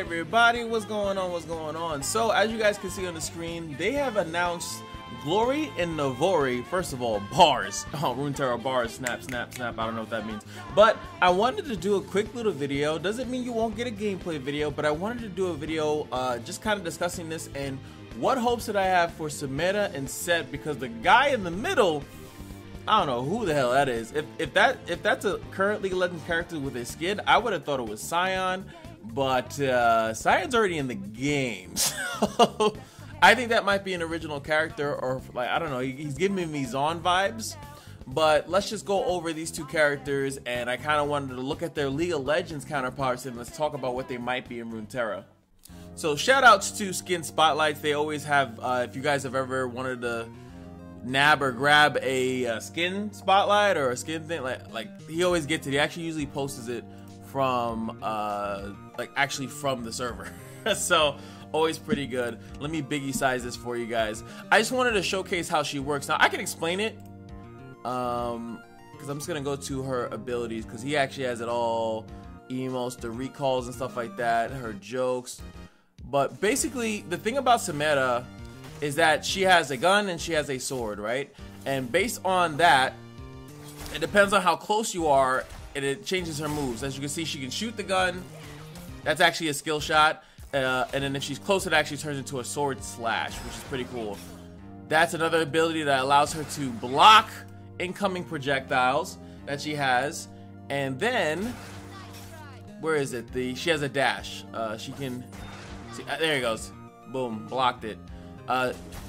everybody, what's going on, So as you guys can see on the screen, they have announced Glory and NAVORI. First of all, bars. Oh, Runeterra bars, snap, snap, snap, I don't know what that means. But I wanted to do a quick little video. Doesn't mean you won't get a gameplay video, but I wanted to do a video just kind of discussing this and what hopes that I have for Samira and Set, because the guy in the middle, I don't know who the hell that is. If that's a current League of Legends character with a skin, I would have thought it was Sion, but Sion's already in the game. So I think that might be an original character, or like, I don't know, he's giving me Zon vibes. But let's just go over these two characters, and I kind of wanted to look at their League of Legends counterparts and let's talk about what they might be in Runeterra. So shout outs to Skin Spotlights. They always have, if you guys have ever wanted to nab or grab a skin spotlight or a skin thing, like he always gets it. He actually usually posts it from actually from the server. So always pretty good. Let me biggie size this for you guys. I just wanted to showcase how she works. Now I can explain it because I'm just gonna go to her abilities, because he actually has it all, emotes, the recalls and stuff like that, her jokes. But basically the thing about Samira is that she has a gun and she has a sword, right? And based on that, it depends on how close you are, and it changes her moves. As you can see, she can shoot the gun. That's actually a skill shot. And then if she's close, it actually turns into a sword slash, which is pretty cool. That's another ability that allows her to block incoming projectiles that she has. And then, where is it? She has a dash. She can, see, there it goes. Boom, blocked it.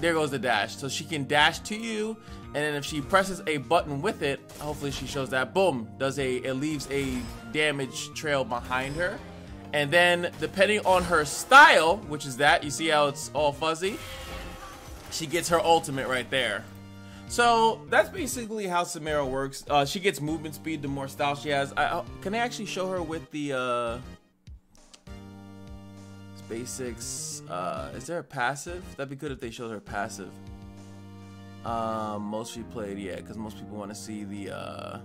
There goes the dash. So she can dash to you, and then if she presses a button with it, hopefully she shows that, boom, it leaves a damage trail behind her. And then depending on her style, which is that, you see how it's all fuzzy, she gets her ultimate right there. So that's basically how Samira works. She gets movement speed the more style she has. Can I actually show her with the basics? Is there a passive? That'd be good if they showed her passive. Most she played, yeah, because most people want to see the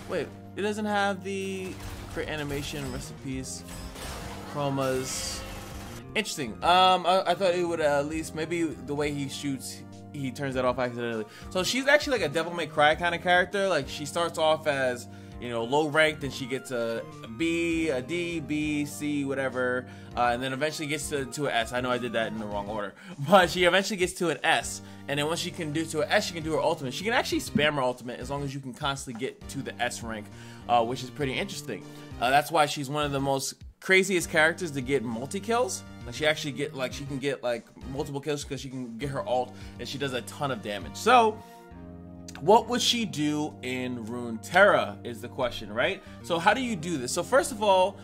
wait, it doesn't have the create animation, recipes, chromas. Interesting. I thought it would at least, maybe the way he shoots, he turns that off accidentally. So she's actually like a Devil May Cry kind of character. Like, she starts off as, you know, low ranked, and she gets a B, a D, B, C, whatever, and then eventually gets to an S. I know I did that in the wrong order, but she eventually gets to an S, and then once she can do to an S, she can do her ultimate. She can actually spam her ultimate as long as you can constantly get to the S rank, which is pretty interesting. That's why she's one of the most craziest characters to get multi-kills. Like, she actually she can get like multiple kills because she can get her ult, and she does a ton of damage. So what would she do in Runeterra is the question, right? So how do you do this? So first of all,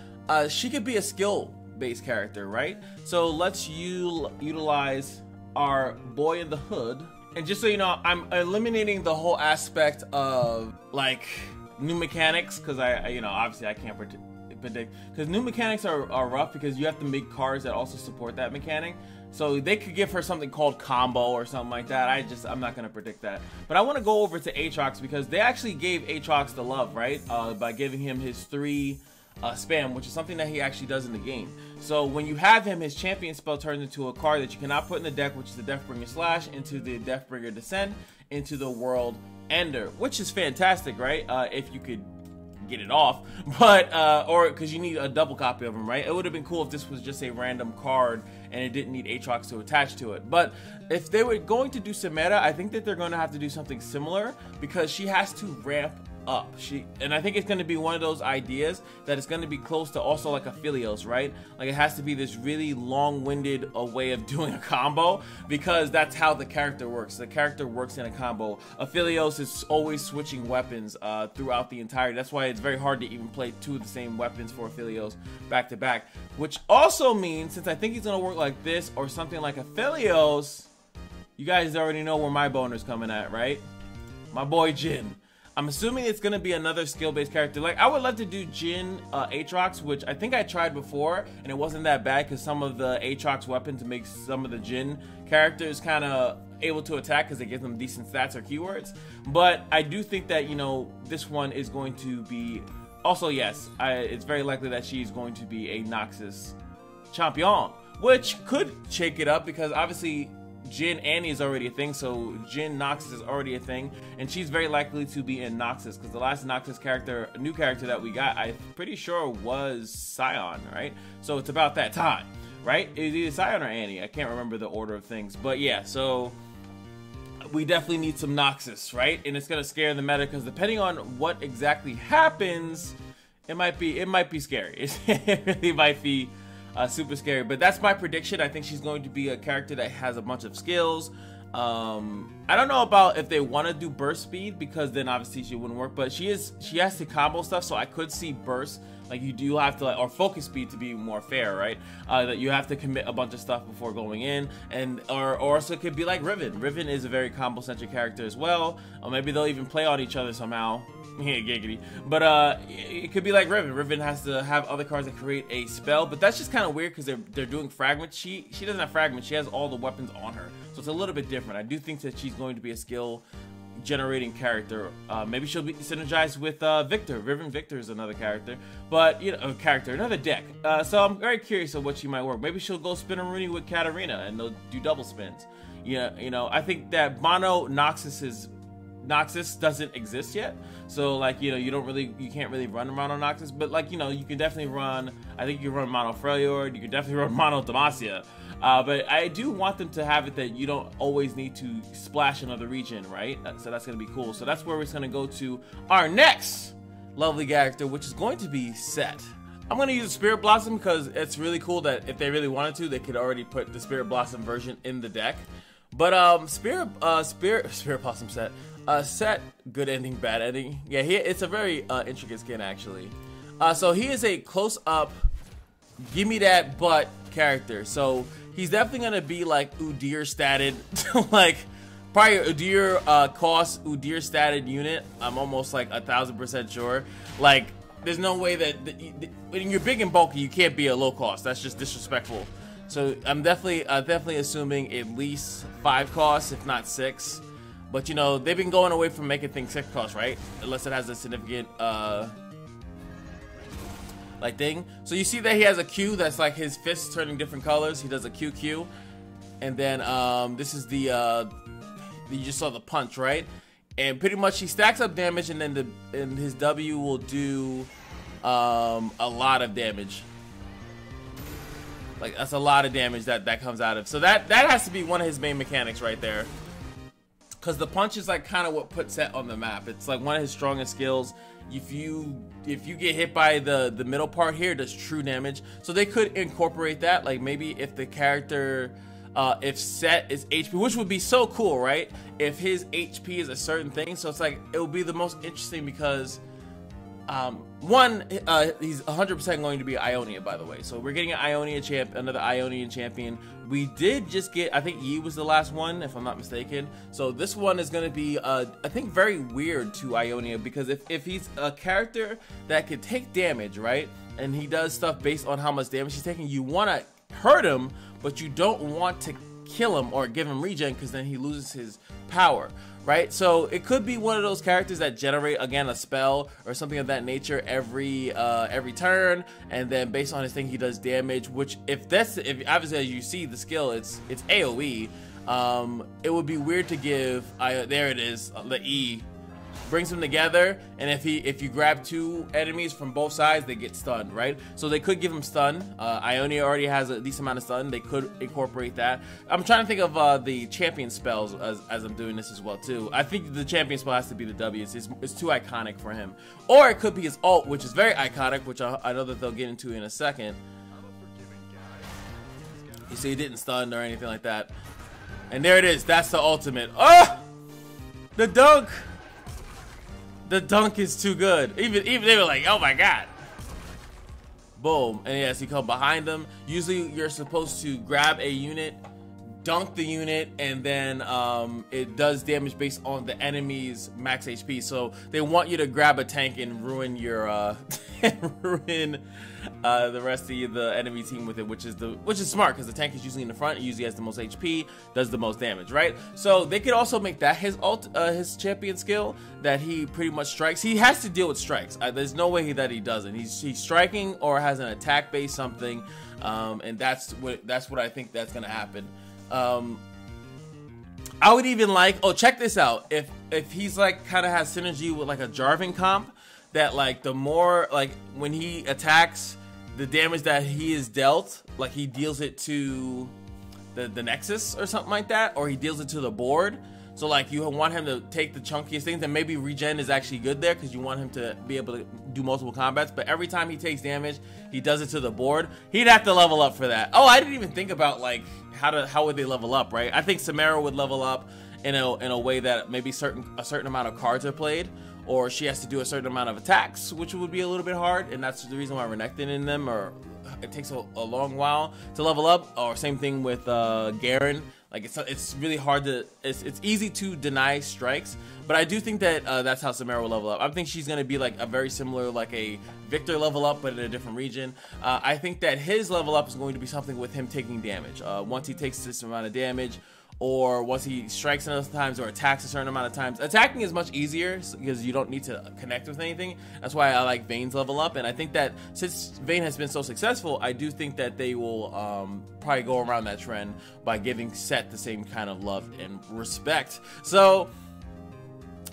she could be a skill-based character, right? So let's utilize our boy in the hood. And just so you know, I'm eliminating the whole aspect of like new mechanics, because obviously I can't predict, because new mechanics are rough, because you have to make cards that also support that mechanic. So they could give her something called combo or something like that. I'm not going to predict that. But I want to go over to Aatrox, because they actually gave Aatrox the love, right? By giving him his 3 spam, which is something that he actually does in the game. So when you have him, his champion spell turns into a card that you cannot put in the deck, which is the Deathbringer Slash, into the Deathbringer Descent, into the World Ender, which is fantastic, right? If you could get it off, but or because you need a double copy of him, right? It would have been cool if this was just a random card and it didn't need Aatrox to attach to it. But if they were going to do Samira, I think that they're going to have to do something similar, because she has to ramp up. And I think it's going to be one of those ideas that it's going to be close to also like a Philios, right? Like, it has to be this really long-winded way of doing a combo, because that's how the character works. The character works in a combo. A Philios is always switching weapons throughout the entirety. That's why it's very hard to even play 2 of the same weapons for a Philios back to back, which also means, since I think he's going to work like this or something like a Philios, you guys already know where my boner's coming at, right? My boy Jin. I'm assuming it's going to be another skill-based character. Like, I would love to do Jin Aatrox, which I think I tried before, and it wasn't that bad, because some of the Aatrox weapons make some of the Jin characters kind of able to attack, because it gives them decent stats or keywords. But I do think that, you know, this one is going to be Also, yes, it's very likely that she's going to be a Noxus champion, which could shake it up because obviously Jin Annie is already a thing, so Jin Noxus is already a thing, and she's very likely to be in Noxus because the last Noxus character, a new character that we got, I'm pretty sure was Scion, right? So it's about that time, right? It's either Scion or Annie. I can't remember the order of things, but yeah, so we definitely need some Noxus, right? And it's gonna scare the meta because depending on what exactly happens, it might be scary. It really might be super scary, but that's my prediction. I think she's going to be a character that has a bunch of skills. I don't know about if they want to do burst speed because then obviously she wouldn't work, but she has to combo stuff, so I could see burst. Like you do have to, or focus speed to be more fair, right? That you have to commit a bunch of stuff before going in, and or also it could be like Riven. Riven is a very combo centric character as well, or maybe they'll even play on each other somehow. Yeah, giggity. But it could be like Riven. Riven has to have other cards that create a spell, but that's just kind of weird because they're doing fragments. She doesn't have fragments. She has all the weapons on her, so it's a little bit different. I do think that she's going to be a skill generating character. Maybe she'll be synergized with Victor. Riven Victor is another character, but you know, another deck. So I'm very curious of what she might work. Maybe she'll go spin a Rooney with Katarina and they'll do double spins. Yeah, you know, I think that mono Noxus doesn't exist yet, so like, you know, you can't really run mono Noxus, but like, you know, you can definitely run, I think you can run mono Freljord, you can definitely run mono Demacia, but I do want them to have it that you don't always need to splash another region, right? So that's gonna be cool. So that's where we're gonna go to our next lovely character, which is going to be Set. I'm gonna use Spirit Blossom because it's really cool that if they really wanted to, they could already put the Spirit Blossom version in the deck. But Spirit Blossom Set. Set, good ending, bad ending. Yeah, it's a very intricate skin actually. So he is a close-up, give me that butt character. So he's definitely gonna be like Udyr statted, like probably Udyr cost Udyr statted unit. I'm almost like 1000% sure. Like, there's no way that when you're big and bulky, you can't be a low cost. That's just disrespectful. So I'm definitely assuming at least 5 costs, if not 6. But you know, they've been going away from making things 6 costs, right? Unless it has a significant like thing. So you see that he has a Q that's like his fists turning different colors. He does a QQ, and then this is the you just saw the punch, right? And pretty much he stacks up damage, and then his W will do a lot of damage. Like, that's a lot of damage that comes out of. So that has to be one of his main mechanics right there. Because the punch is like kind of what puts Set on the map. It's like one of his strongest skills. If you get hit by the middle part here, it does true damage. So they could incorporate that. Like maybe if the character, if Set is HP, which would be so cool, right? If his HP is a certain thing. So it's like, it would be the most interesting because one, he's 100% going to be Ionia, by the way. So we're getting an Ionia another Ionian champion. We did just get, I think Yi was the last one, if I'm not mistaken. So this one is going to be, I think, very weird to Ionia, because if he's a character that can take damage, right, and he does stuff based on how much damage he's taking, you want to hurt him, but you don't want to kill him or give him regen, because then he loses his power. Right, so it could be one of those characters that generate, again, a spell or something of that nature every turn, and then based on his thing, he does damage. Which, if obviously, as you see the skill, it's AOE. It would be weird to give. There it is, the E brings them together, and if you grab 2 enemies from both sides, they get stunned, right? So they could give him stun. Ionia already has a decent amount of stun. They could incorporate that. I'm trying to think of the champion spells as I'm doing this as well too. I think the champion spell has to be the W. It's too iconic for him. Or it could be his ult, which is very iconic, which I know that they'll get into in a second. You see, he didn't stun or anything like that. And there it is. That's the ultimate. Oh! The dunk! The dunk is too good. Even they were like, oh my god. Boom. And yes, you come behind them. Usually you're supposed to grab a unit dunk the unit, and then it does damage based on the enemy's max HP. So they want you to grab a tank and ruin your ruin the rest of the enemy team with it, which is smart, because the tank is usually in the front. It usually has the most HP, does the most damage, right? So they could also make that his champion skill, that he pretty much strikes. He has to deal with strikes. There's no way that he doesn't. He's striking or has an attack based something, and that's what I think that's gonna happen. I would even like, oh, check this out, if he's like kind of has synergy with like a Jarvan comp, that like the more like when he attacks, the damage that he is dealt, like he deals it to the Nexus or something like that, or he deals it to the board. So like you want him to take the chunkiest things, and maybe regen is actually good there because you want him to be able to do multiple combats. But every time he takes damage, he does it to the board. He'd have to level up for that. Oh, I didn't even think about like how would they level up, right? I think Samira would level up in a way that maybe a certain amount of cards are played, or she has to do a certain amount of attacks, which would be a little bit hard, and that's the reason why Renekton in them, or it takes a long while to level up. Or same thing with Garen. Like it's really hard to, it's easy to deny strikes, but I do think that that's how Samira will level up. I think she's gonna be like a very similar, like a Victor level up, but in a different region. I think that his level up is going to be something with him taking damage. Once he takes this amount of damage, or once he strikes enough times or attacks a certain amount of times. Attacking is much easier because you don't need to connect with anything. That's why I like Vayne's level up, and I think that since Vayne has been so successful, I do think that they will probably go around that trend by giving Set the same kind of love and respect. So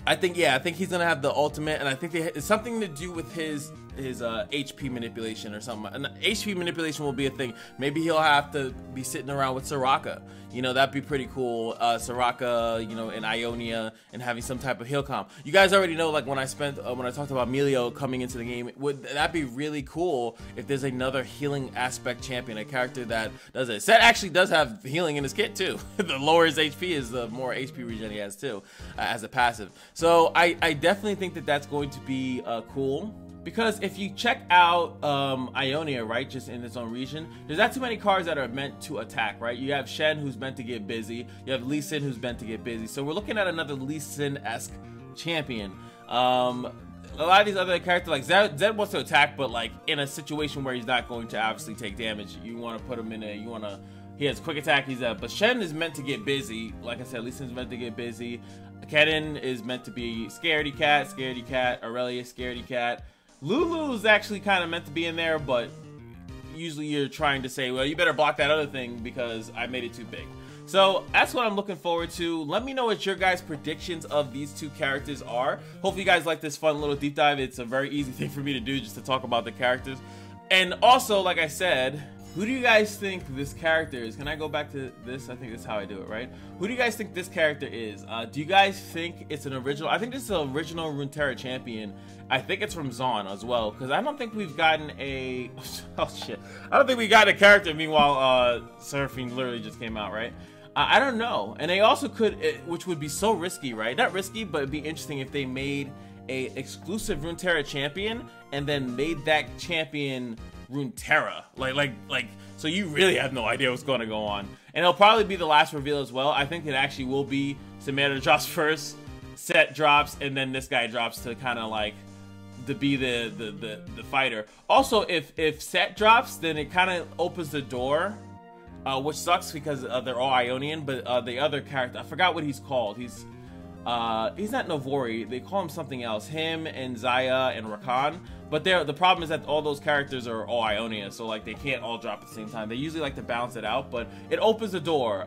I think he's gonna have the ultimate, and I think it's something to do with his HP manipulation or something. And HP manipulation will be a thing. Maybe he'll have to be sitting around with Soraka. You know, that'd be pretty cool. Soraka, you know, in Ionia, and having some type of heal comp. You guys already know, like when I talked about Melio coming into the game, would that be really cool if there's another healing aspect champion, a character that does it? Set actually does have healing in his kit too. The lower his HP is, the more HP regen he has too, as a passive. So I definitely think that that's going to be cool. Because if you check out Ionia, right, just in its own region, there's not too many cards that are meant to attack, right? You have Shen, who's meant to get busy. You have Lee Sin, who's meant to get busy. So we're looking at another Lee Sin-esque champion. A lot of these other characters, like Zed wants to attack, but like in a situation where he's not going to obviously take damage. You want to put him in he has quick attack, but Shen is meant to get busy. Like I said, Lee Sin's meant to get busy. Kennen is meant to be scaredy cat. Aurelia, scaredy cat. Lulu is actually kind of meant to be in there, but usually you're trying to say, well, you better block that other thing because I made it too big. So that's what I'm looking forward to. Let me know what your guys' predictions of these two characters are. Hopefully you guys like this fun little deep dive. It's a very easy thing for me to do, just to talk about the characters. And also, like I said, who do you guys think this character is? Can I go back to this? I think that's how I do it, right? Who do you guys think this character is? Do you guys think it's an original? I think this is an original Runeterra champion. I think it's from Zaun as well, because I don't think we've gotten a... Oh, shit. I don't think we got a character. Meanwhile, Seraphine literally just came out, right? I don't know. And they also could, which would be so risky, right? Not risky, but it'd be interesting if they made a exclusive Runeterra champion and then made that champion Runeterra. Like, so you really have no idea what's going to go on. And it'll probably be the last reveal as well. I think it actually will be Samira drops first, Set drops, and then this guy drops to kind of like to be the fighter. Also, if Set drops, then it kind of opens the door, which sucks because they're all Ionian. But the other character, I forgot what he's called. He's not NAVORI. They call him something else. Him and Zaya and Rakan. But the problem is that all those characters are all Ionia, so like they can't all drop at the same time. They usually like to balance it out, but it opens the door.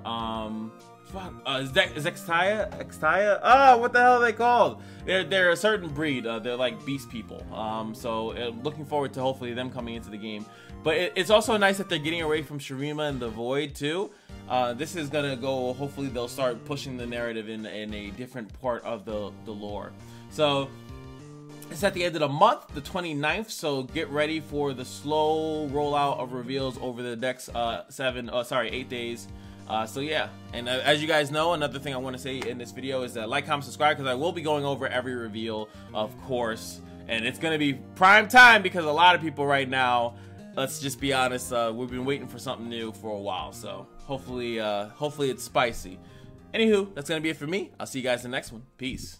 Is Extia? Ah, what the hell are they called? They're a certain breed. They're like beast people. So looking forward to hopefully them coming into the game. But it's also nice that they're getting away from Shurima and the Void too. This is gonna go. Hopefully they'll start pushing the narrative in a different part of the lore. So it's at the end of the month, the 29th, so get ready for the slow rollout of reveals over the next 8 days. So yeah, and as you guys know, another thing I want to say in this video is that like, comment, subscribe, because I will be going over every reveal, of course, and it's going to be prime time because a lot of people right now, let's just be honest, we've been waiting for something new for a while, so hopefully it's spicy. Anywho, that's gonna be it for me. I'll see you guys in the next one. Peace.